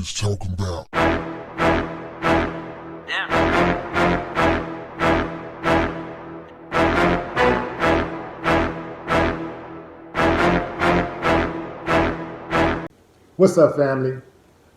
is talking about. What's up, family?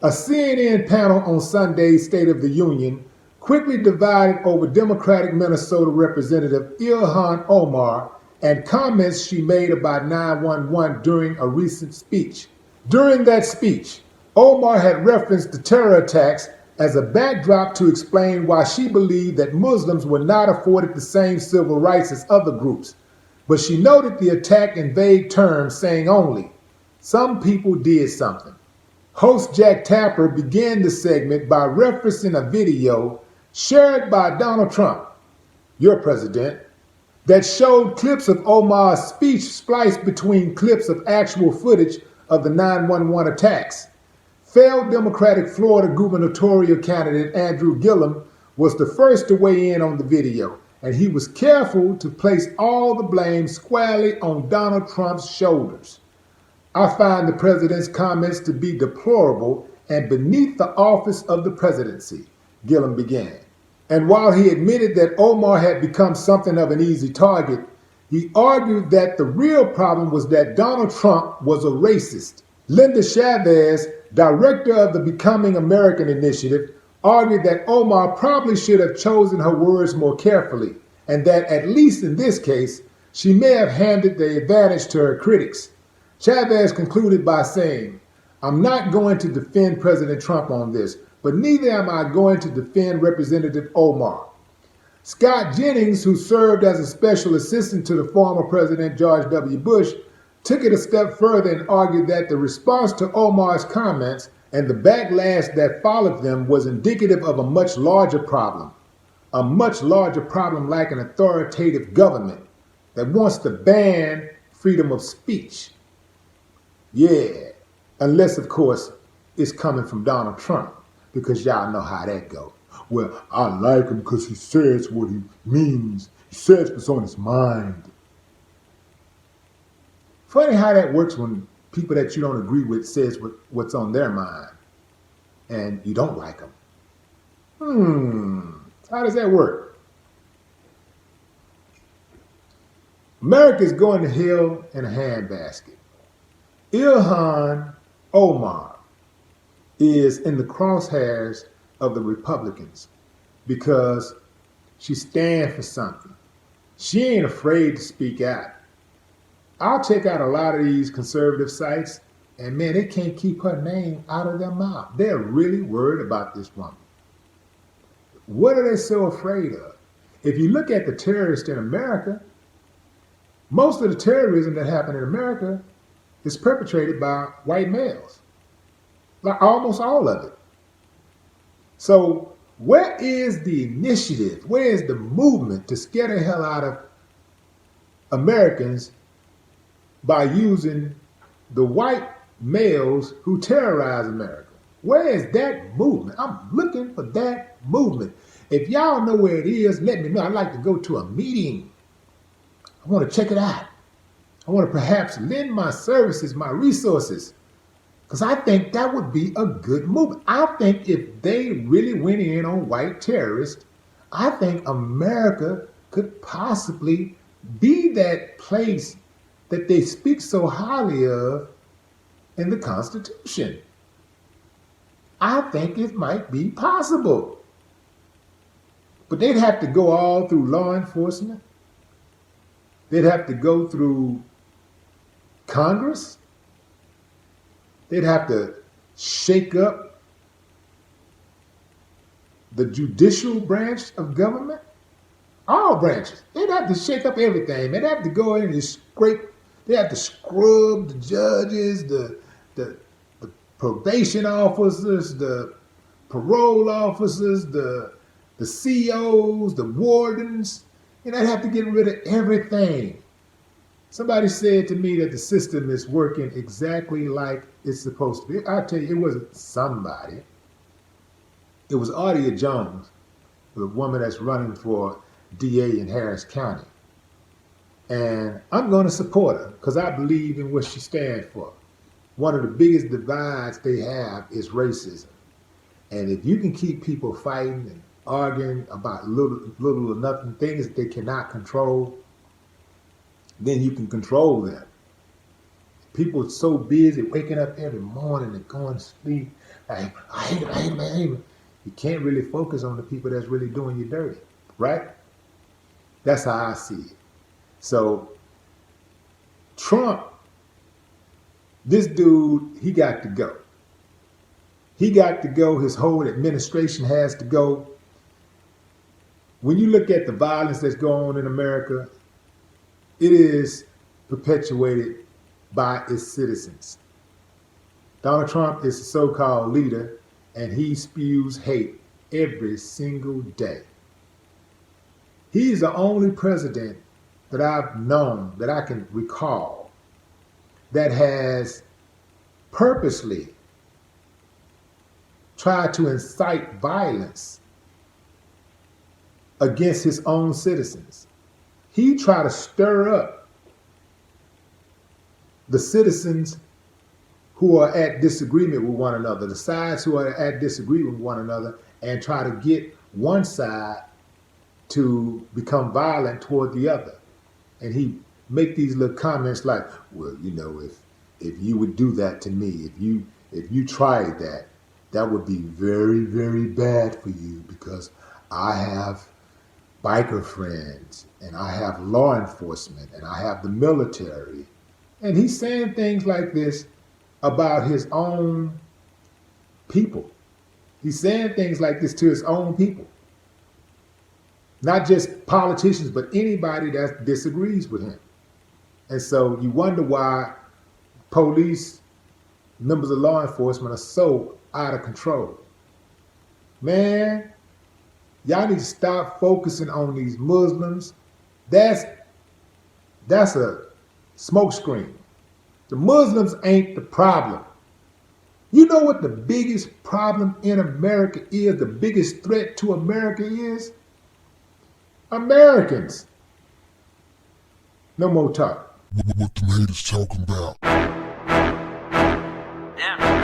A CNN panel on Sunday's State of the Union quickly divided over Democratic Minnesota Representative Ilhan Omar and comments she made about 911 during a recent speech. During that speech, Omar had referenced the terror attacks as a backdrop to explain why she believed that Muslims were not afforded the same civil rights as other groups. But she noted the attack in vague terms, saying only, "Some people did something." Host Jack Tapper began the segment by referencing a video shared by Donald Trump, your president, that showed clips of Omar's speech spliced between clips of actual footage of the 911 attacks. Failed Democratic Florida gubernatorial candidate Andrew Gillum was the first to weigh in on the video, and he was careful to place all the blame squarely on Donald Trump's shoulders. "I find the president's comments to be deplorable and beneath the office of the presidency," Gillum began. And while he admitted that Omar had become something of an easy target, he argued that the real problem was that Donald Trump was a racist. Linda Chavez, director of the Becoming American Initiative, argued that Omar probably should have chosen her words more carefully, and that, at least in this case, she may have handed the advantage to her critics. Chavez concluded by saying, "I'm not going to defend President Trump on this, but neither am I going to defend Representative Omar." Scott Jennings, who served as a special assistant to the former President George W. Bush, took it a step further and argued that the response to Omar's comments and the backlash that followed them was indicative of a much larger problem like an authoritative government that wants to ban freedom of speech. Yeah, unless, of course, it's coming from Donald Trump, because y'all know how that goes. "Well, I like him because he says what he means. He says what's on his mind." Funny how that works when people that you don't agree with says what's on their mind and you don't like them. How does that work? America's going to hell in a handbasket. Ilhan Omar is in the crosshairs of the Republicans because she stands for something. She ain't afraid to speak out. I'll check out a lot of these conservative sites, and man, they can't keep her name out of their mouth. They're really worried about this woman. What are they so afraid of? If you look at the terrorists in America, most of the terrorism that happened in America is perpetrated by white males. Like almost all of it. So where is the initiative? Where is the movement to scare the hell out of Americans by using the white males who terrorize America? Where is that movement? I'm looking for that movement. If y'all know where it is, let me know. I'd like to go to a meeting. I want to check it out. I want to perhaps lend my services, my resources, because I think that would be a good movement. I think if they really went in on white terrorists, I think America could possibly be that place that they speak so highly of in the Constitution. I think it might be possible. But they'd have to go all through law enforcement. They'd have to go through Congress. They'd have to shake up the judicial branch of government. All branches. They'd have to shake up everything. They'd have to go in and scrape. They'd have to scrub the judges, the probation officers, the parole officers, the COs, the wardens. And they'd have to get rid of everything. Somebody said to me that the system is working exactly like it's supposed to be. I tell you, it wasn't somebody. It was Audia Jones, the woman that's running for DA in Harris County. And I'm going to support her because I believe in what she stands for. one of the biggest divides they have is racism. And if you can keep people fighting and arguing about little or nothing things that they cannot control, then you can control them. People are so busy waking up every morning and going to sleep. Like, I hate him, I hate him, I hate him. You can't really focus on the people that's really doing you dirty, right? That's how I see it. So Trump, this dude, he got to go. He got to go. His whole administration has to go. When you look at the violence that's going on in America, it is perpetuated by its citizens. Donald Trump is a so-called leader, and he spews hate every single day. He's the only president that I've known, that I can recall, that has purposely tried to incite violence against his own citizens. He tried to stir up the citizens who are at disagreement with one another, the sides who are at disagreement with one another, and try to get one side to become violent toward the other. And he make these little comments like, well, you know, if you would do that to me, if you tried that, that would be very, very bad for you, because I have biker friends and I have law enforcement and I have the military. And he's saying things like this about his own people. He's saying things like this to his own people. Not just politicians, but anybody that disagrees with him. And so you wonder why police, members of law enforcement are so out of control. Man, y'all need to stop focusing on these Muslims. That's a smokescreen. The Muslims ain't the problem. You know what the biggest problem in America is? The biggest threat to America is? Americans. No more talk. What the haters talking about? Damn.